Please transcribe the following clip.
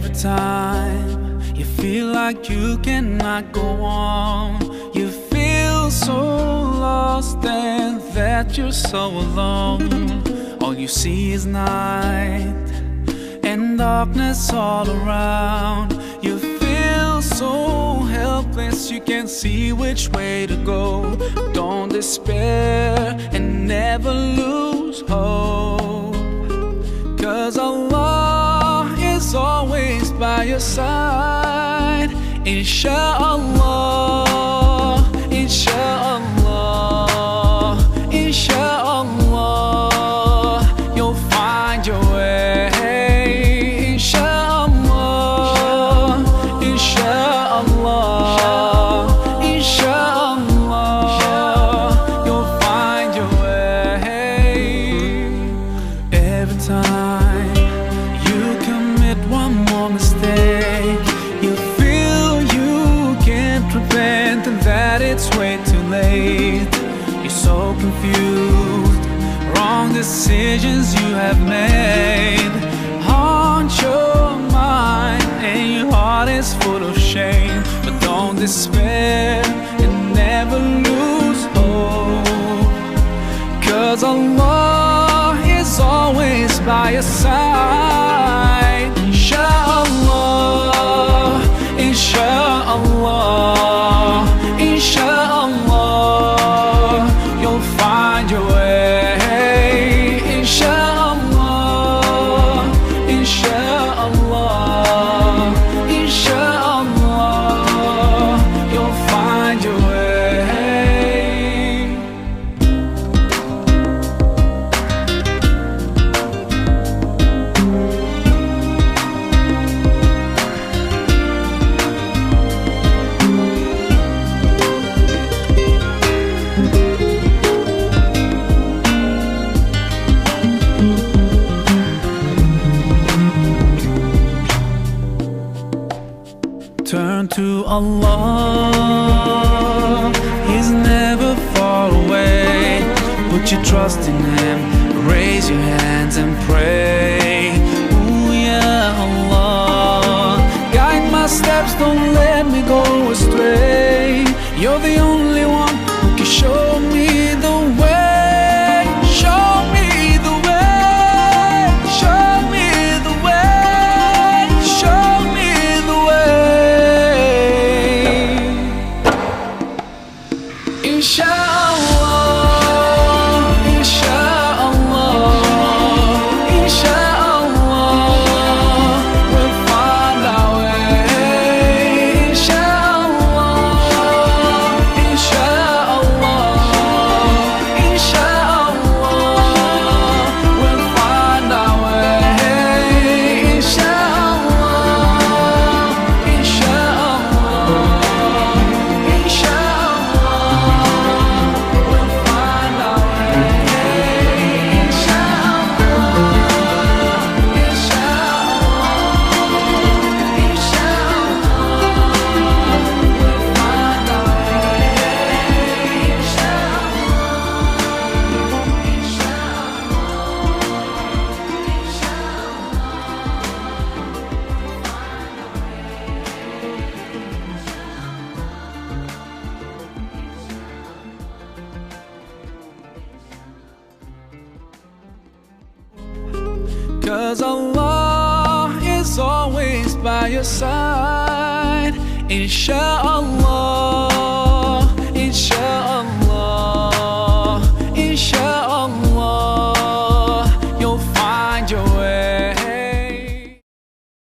Every time you feel like you cannot go on, you feel so lost and that you're so alone. All you see is night and darkness all around. You feel so helpless, you can't see which way to go. Don't despair and never lose hope, 'cause Allah is always by your side. InshoAlloh, InshoAlloh, InshoAlloh, you'll find your way. InshoAlloh, InshoAlloh, InshoAlloh, you'll find your way. Every time you commit one more mistake, you feel you can't repent and that it's way too late. You're so confused, wrong decisions you have made haunt your mind and your heart is full of shame. But don't despair and never lose hope, 'cause Allah is always by your side. InshoAlloh, InshoAlloh, InshoAlloh, you'll find your way. InshoAlloh, InshoAllah, InshoAllah, you'll find your way. Turn to Allah, He's never far away. Put your trust in Him, raise your hands and pray. Ooh, yeah, Allah, guide my steps, don't let me go astray. You're the only one who can show me the way. Show me the way, show me the way, show me the way. InshoAllah, InshoAllah, InshoAllah, we'll find our way. InshoAllah, InshoAllah, InshoAllah, we'll find our way. InshoAllah, InshoAllah, InshoAllah, we'll find our way. InshoAllah, InshoAllah, InshoAllah, we'll find our way. 'Cause Allah is always by your side. InshoAllah.